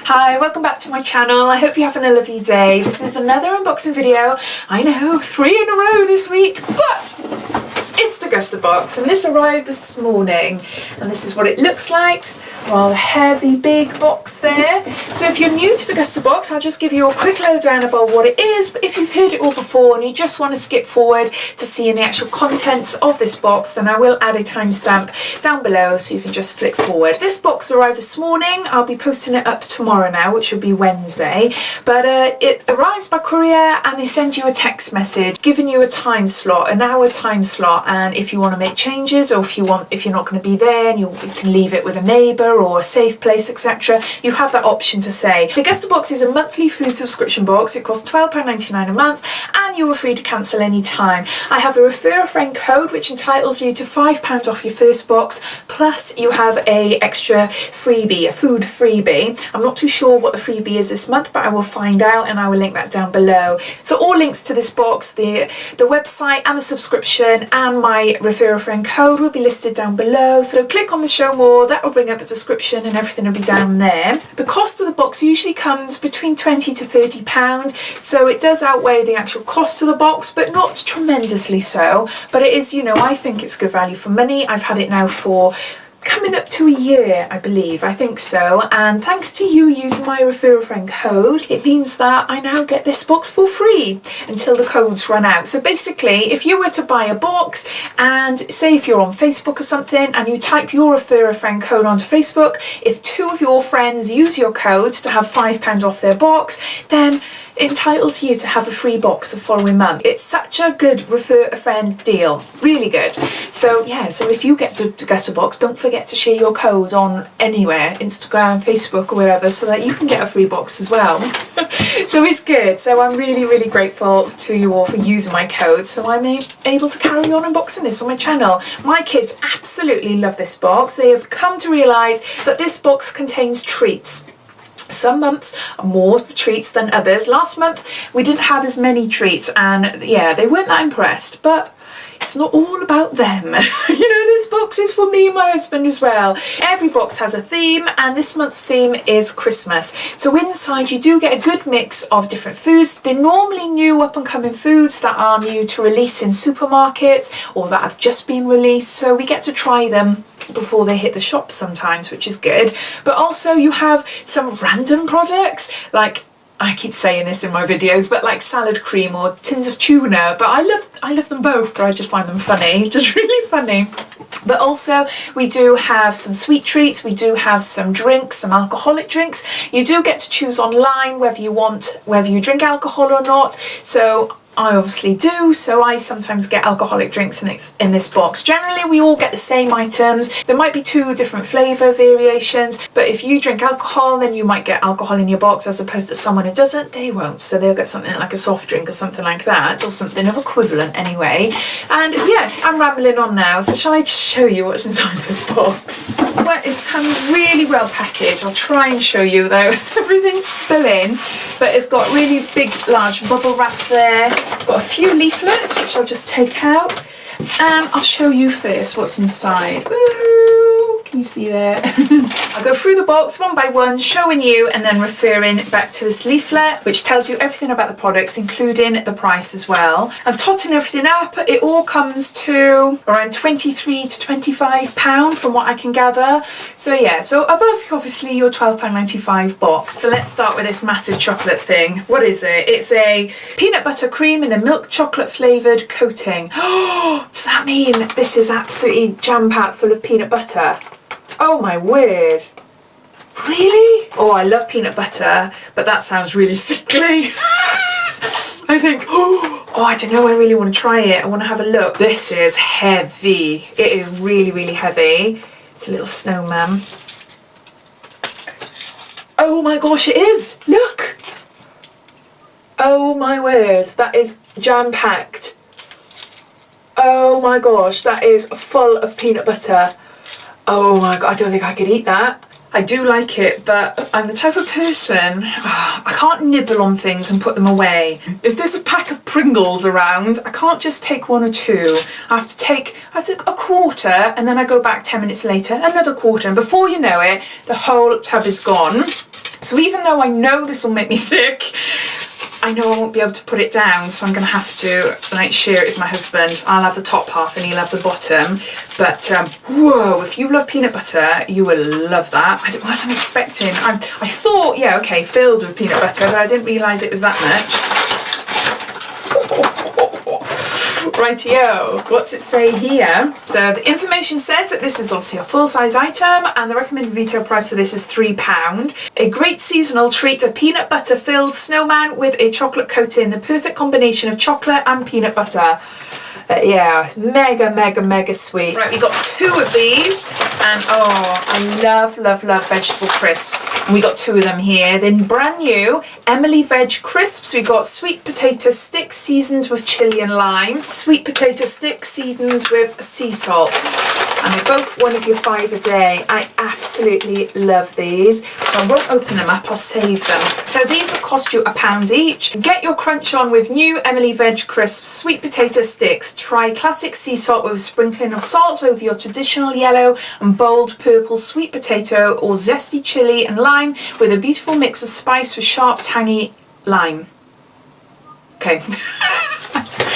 Hi, welcome back to my channel. I hope you're having a lovely day. This is another unboxing video. I know, 3 in a row this week, but it's Degustabox, and this arrived this morning, and this is what it looks like. Rather heavy, big box there. So if you're new to Degustabox, I'll just give you a quick lowdown about what it is, but if you've heard it all before and you just want to skip forward to seeing the actual contents of this box, then I will add a timestamp down below so you can just flick forward. This box arrived this morning. I'll be posting it up tomorrow now, which will be Wednesday, but it arrives by courier and they send you a text message giving you a time slot, an hour time slot, and if you want to make changes, or if you're not going to be there and you can leave it with a neighbour or a safe place, etc., you have that option to say. Degustabox is a monthly food subscription box. It costs £12.99 a month and you are free to cancel any time. I have a refer a friend code which entitles you to £5 off your first box, plus you have a extra freebie, a food freebie. I'm not too sure what the freebie is this month, but I will find out and I will link that down below. So all links to this box, the website and the subscription and my refer a friend code will be listed down below. So click on the show more, that will bring up a description and everything will be down there. The cost of the box usually comes between £20 to £30, so it does outweigh the actual cost of the box, but not tremendously so. But it is, you know, I think it's good value for money. I've had it now for coming up to a year, I believe. I think so, and thanks to you using my refer a friend code, it means that I now get this box for free until the codes run out. So basically, if you were to buy a box, and say if you're on Facebook or something and you type your refer a friend code onto Facebook, if 2 of your friends use your code to have £5 off their box, then it entitles you to have a free box the following month. It's such a good refer a friend deal, really good. So yeah, so if you get to Degustabox, don't forget to share your code on anywhere, Instagram, Facebook or wherever, so that you can get a free box as well. So it's good. So I'm really grateful to you all for using my code, so I'm able to carry on unboxing this on my channel. My kids absolutely love this box. They have come to realise that this box contains treats. Some months are more treats than others. Last month we didn't have as many treats, and yeah, they weren't that impressed, but it's not all about them. You know, this box is for me and my husband as well. Every box has a theme, and this month's theme is Christmas. So inside you do get a good mix of different foods. They're normally new up and coming foods that are new to release in supermarkets or that have just been released, so we get to try them before they hit the shop sometimes, which is good. But also you have some random products, like, I keep saying this in my videos, but like salad cream or tins of tuna, but I love them both, but I just find them funny, just really funny. But also we do have some sweet treats, we do have some drinks, some alcoholic drinks. You do get to choose online whether you drink alcohol or not, so I obviously do, so I sometimes get alcoholic drinks in this box. Generally we all get the same items. There might be 2 different flavour variations, but if you drink alcohol, then you might get alcohol in your box, as opposed to someone who doesn't, they won't. So they'll get something like a soft drink or something like that, or something of equivalent anyway. And yeah, I'm rambling on now, so shall I just show you what's inside this box? Well, it's come really well packaged. I'll try and show you though. Everything's spilling, but it's got really big large bubble wrap there. Got a few leaflets which I'll just take out, and I'll show you first what's inside. Woo! Can you see there? I'll go through the box one by one, showing you and then referring back to this leaflet which tells you everything about the products, including the price as well. I'm totting everything up. It all comes to around £23 to £25 from what I can gather. So yeah, so above obviously your £12.95 box. So let's start with this massive chocolate thing. What is it? It's a peanut butter cream in a milk chocolate flavoured coating. Oh, does that mean this is absolutely jam-packed full of peanut butter? Oh my word. Really? Oh, I love peanut butter, but that sounds really sickly. I think, oh, I don't know, I really want to try it. I want to have a look. This is heavy. It is really heavy. It's a little snowman. Oh my gosh, it is. Look. Oh my word, that is jam-packed. Oh my gosh, that is full of peanut butter. Oh my god, I don't think I could eat that. I do like it, but I'm the type of person, I can't nibble on things and put them away. If there's a pack of Pringles around, I can't just take one or two. I have to take a quarter, and then I go back 10 minutes later, another quarter, and before you know it, the whole tub is gone. So even though I know this will make me sick, I know I won't be able to put it down, so I'm going to have to like share it with my husband. I'll have the top half and he'll have the bottom. But whoa, if you love peanut butter, you will love that. I wasn't expecting. I thought, yeah, okay, filled with peanut butter, but I didn't realise it was that much. Rightio, what's it say here? So the information says that this is obviously a full-size item and the recommended retail price for this is £3. A great seasonal treat, a peanut butter filled snowman with a chocolate coating, the perfect combination of chocolate and peanut butter. Yeah, mega sweet. Right, we got 2 of these, and oh, I love vegetable crisps. And we got 2 of them here. They're brand new Emily Veg Crisps. We got sweet potato sticks seasoned with chili and lime, sweet potato sticks seasoned with sea salt. And they're both one of your 5 a day. I absolutely love these. So I won't open them up, I'll save them. So these will cost you £1 each. Get your crunch on with new Emily Veg Crisps sweet potato sticks. Try classic sea salt with a sprinkling of salt over your traditional yellow and bold purple sweet potato, or zesty chili and lime with a beautiful mix of spice with sharp tangy lime. Okay.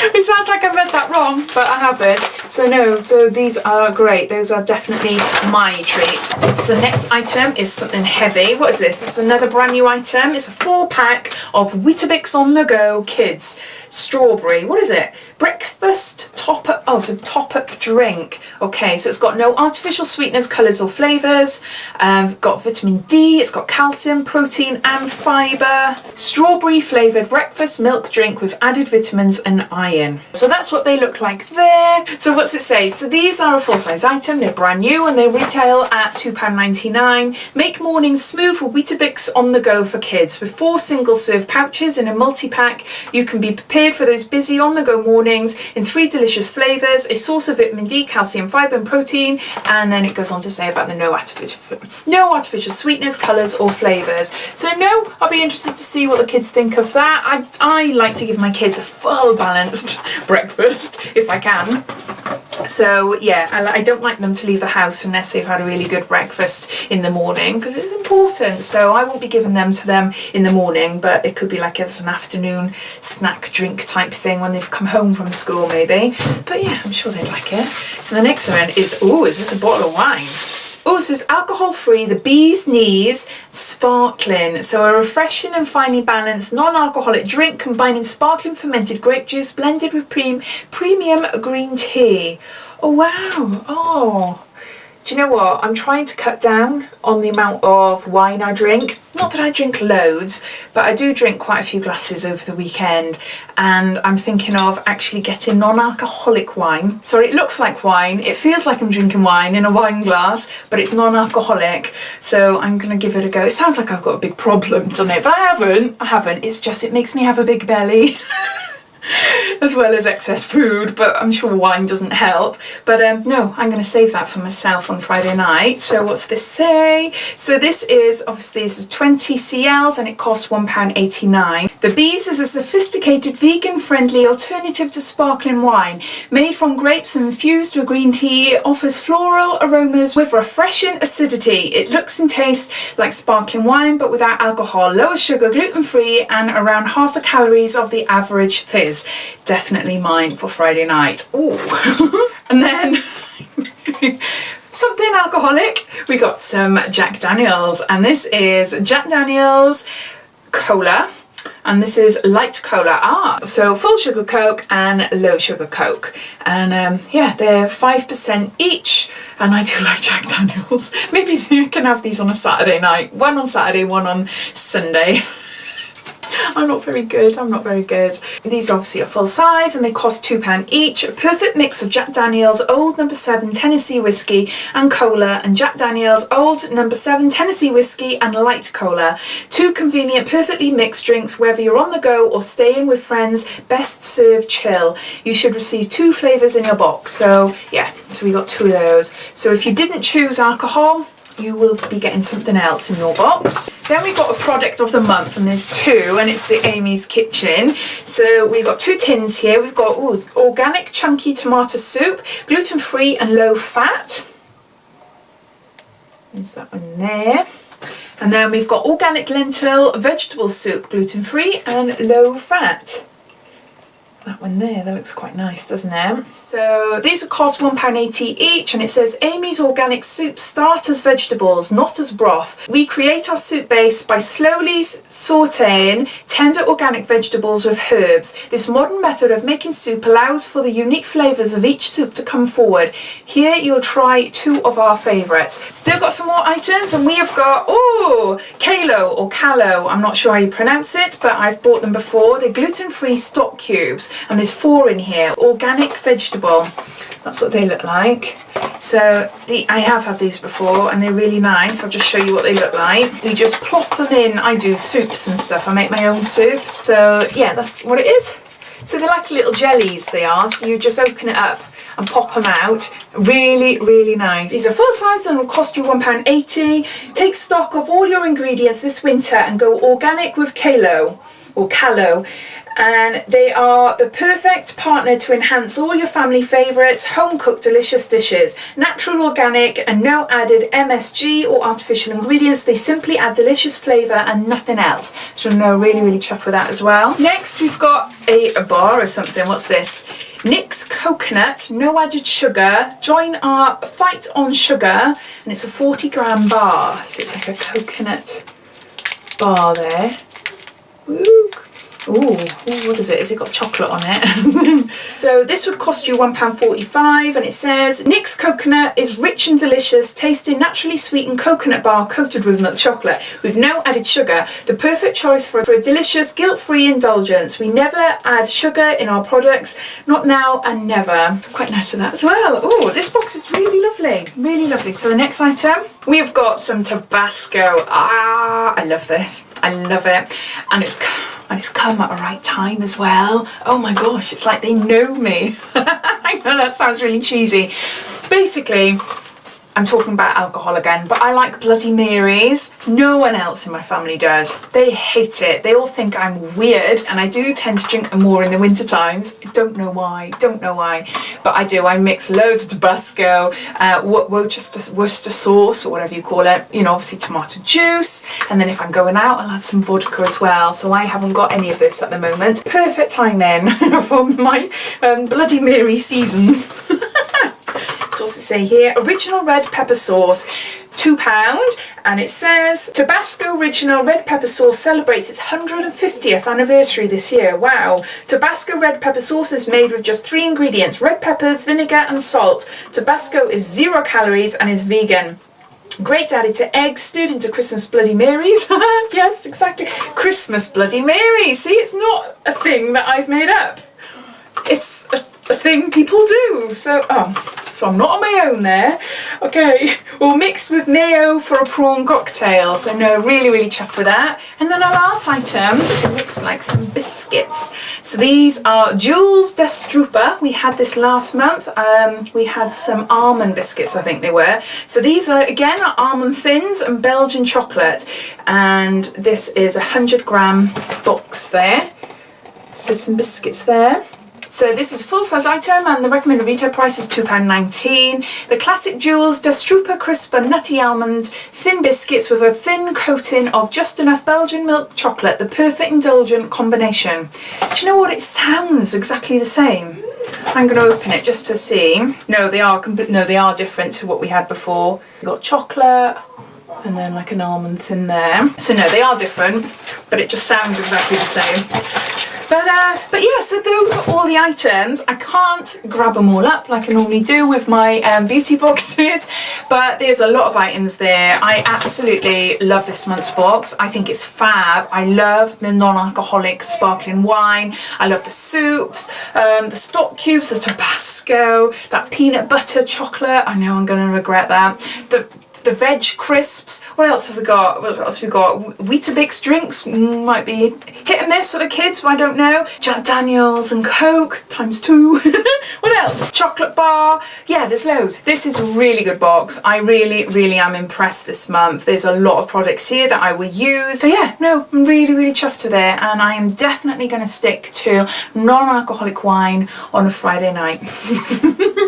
It sounds like I read that wrong, but I haven't. So no, so these are great. Those are definitely my treats. So next item is something heavy. What is this? It's another brand new item. It's a 4-pack of Weetabix on the go Kids Strawberry. What is it? Breakfast top-up. Oh, so top-up drink. Okay, so it's got no artificial sweeteners, colours or flavours. Got vitamin D. It's got calcium, protein and fibre. Strawberry flavoured breakfast milk drink with added vitamins and iron. So that's what they look like there. So what's it say? So these are a full-size item. They're brand new and they retail at £2.99. Make mornings smooth with Weetabix on the go for kids. With 4 single-serve pouches in a multi-pack, you can be prepared for those busy on-the-go mornings in 3 delicious flavours, a source of vitamin D, calcium, fibre and protein, and then it goes on to say about the no artificial sweeteners, colours or flavours. So no, I'll be interested to see what the kids think of that. I like to give my kids a full balanced breakfast if I can. So yeah, I don't like them to leave the house unless they've had a really good breakfast in the morning, because it's important. So I won't be giving them to them in the morning, but it could be like as an afternoon snack drink type thing when they've come home from school maybe. But yeah, I'm sure they'd like it. So the next one is, oh, is this a bottle of wine? Oh, it says alcohol-free, the Bee's Knees Sparkling. So a refreshing and finely balanced non-alcoholic drink combining sparkling fermented grape juice blended with premium green tea. Oh, wow. Oh. Do you know what? I'm trying to cut down on the amount of wine I drink. Not that I drink loads, but I do drink quite a few glasses over the weekend. And I'm thinking of actually getting non-alcoholic wine. So it looks like wine. It feels like I'm drinking wine in a wine glass, but it's non-alcoholic. So I'm going to give it a go. It sounds like I've got a big problem, doesn't it? But I haven't. It's just, it makes me have a big belly. As well as excess food, but I'm sure wine doesn't help. But no, I'm going to save that for myself on Friday night. So what's this say? So this is, obviously this is 20 cls and it costs £1.89. The Bees is a sophisticated vegan friendly alternative to sparkling wine. Made from grapes and infused with green tea, it offers floral aromas with refreshing acidity. It looks and tastes like sparkling wine but without alcohol, lower sugar, gluten free and around half the calories of the average fizz. Definitely mine for Friday night. Ooh. And then something alcoholic. We got some Jack Daniels, and this is Jack Daniels Cola, and this is light cola. So full sugar Coke and low sugar Coke, and yeah, they're 5% each. And I do like Jack Daniels. Maybe you can have these on a Saturday night. One on Saturday, one on Sunday. I'm not very good. These obviously are full size and they cost £2 each. A perfect mix of Jack Daniels Old No. 7 Tennessee Whiskey and Cola, and Jack Daniels Old No. 7 Tennessee Whiskey and Light Cola. 2 convenient, perfectly mixed drinks whether you're on the go or staying with friends. Best served chill. You should receive 2 flavours in your box. So yeah, so we got 2 of those. So if you didn't choose alcohol, you will be getting something else in your box. Then we've got a product of the month, and there's two, and it's the Amy's Kitchen. So we've got two tins here. We've got organic chunky tomato soup, gluten-free and low fat. There's that one there. And then we've got organic lentil vegetable soup, gluten-free and low fat. That one there, that looks quite nice, doesn't it? So these will cost £1.80 each, and it says Amy's Organic Soup starters vegetables, not as broth. We create our soup base by slowly sautéing tender organic vegetables with herbs. This modern method of making soup allows for the unique flavours of each soup to come forward. Here you'll try two of our favourites. Still got some more items, and we have got, kalo or callo, I'm not sure how you pronounce it, but I've bought them before. They're gluten-free stock cubes, and there's 4 in here. Organic vegetable, that's what they look like. So I have had these before, and they're really nice. I'll just show you what they look like. You just plop them in. I do soups and stuff. I make my own soups. So yeah, that's what it is. So they're like little jellies, they are. So you just open it up and pop them out. Really, really nice. These are full size and will cost you £1.80. Take stock of all your ingredients this winter and go organic with kalo or callo. And they are the perfect partner to enhance all your family favourites, home-cooked delicious dishes. Natural, organic and no added MSG or artificial ingredients. They simply add delicious flavour and nothing else. So no, really, really chuffed with that as well. Next we've got a bar or something. What's this? Nick's Coconut, no added sugar. Join our fight on sugar, and it's a 40-gram bar. So it's like a coconut bar there. Woo. Ooh, what is it? Has it got chocolate on it? So this would cost you £1.45, and it says Nick's Coconut is rich and delicious, tasting naturally sweetened coconut bar coated with milk chocolate with no added sugar. The perfect choice for a delicious guilt-free indulgence. We never add sugar in our products, not now and never. Quite nice of that as well. Oh, this box is really lovely, really lovely. So the next item, we've got some Tabasco. I love this. I love it, and it's come at a right time as well. Oh my gosh, it's like they know me. I know that sounds really cheesy. Basically, I'm talking about alcohol again, but I like Bloody Marys. No one else in my family does. They hate it. They all think I'm weird, and I do tend to drink them more in the winter times. Don't know why, but I do. I mix loads of Tabasco, Worcester sauce or whatever you call it, you know, obviously tomato juice, and then if I'm going out I'll add some vodka as well. So I haven't got any of this at the moment. Perfect timing for my Bloody Mary season. So what's it say here? Original red pepper sauce, £2, and it says Tabasco Original Red Pepper Sauce celebrates its 150th anniversary this year. Wow. Tabasco red pepper sauce is made with just 3 ingredients: red peppers, vinegar and salt. Tabasco is 0 calories and is vegan. Great added to eggs, stewed into Christmas Bloody Marys. Yes, exactly. Christmas Bloody Mary. See, it's not a thing that I've made up. It's a thing people do. So I'm not on my own there. Okay, well, mixed with mayo for a prawn cocktail. So no, really, really chuffed with that. And then our last item, it looks like some biscuits. So these are Jules Destrupa. We had this last month. We had some almond biscuits, I think they were. So these are, again, almond thins and Belgian chocolate. And this is a 100-gram box there. So some biscuits there. So this is a full-size item, and the recommended retail price is £2.19. The classic Jules Destrupa crisp and nutty almond thin biscuits with a thin coating of just enough Belgian milk chocolate, the perfect indulgent combination. Do you know what? It sounds exactly the same. I'm going to open it just to see. No, they are different to what we had before. We've got chocolate and then like an almond thin there. So no, they are different, but it just sounds exactly the same. But yeah, so those are all the items. I can't grab them all up like I normally do with my beauty boxes, but there's a lot of items there. I absolutely love this month's box. I think it's fab. I love the non-alcoholic sparkling wine. I love the soups, the stock cubes, the Tabasco, that peanut butter chocolate. I know I'm going to regret that. The the veg crisps. What else have we got? What else have we got? Weetabix drinks, might be hit and miss for the kids, I don't know. Jack Daniels and Coke ×2. What else? Chocolate bar. Yeah, there's loads. This is a really good box. I really am impressed this month. There's a lot of products here that I will use. So yeah, no, I'm really chuffed with it, and I am definitely going to stick to non-alcoholic wine on a Friday night.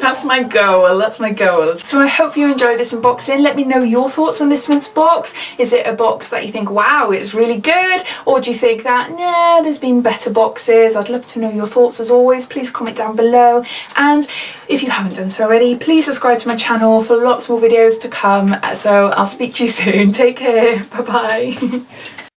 That's my goal. That's my goal. So I hope you enjoyed this unboxing. Let me know your thoughts on this month's box. Is it a box that you think, wow, it's really good? Or do you think that, nah, there's been better boxes? I'd love to know your thoughts as always. Please comment down below. And if you haven't done so already, please subscribe to my channel for lots more videos to come. So I'll speak to you soon. Take care. Bye bye.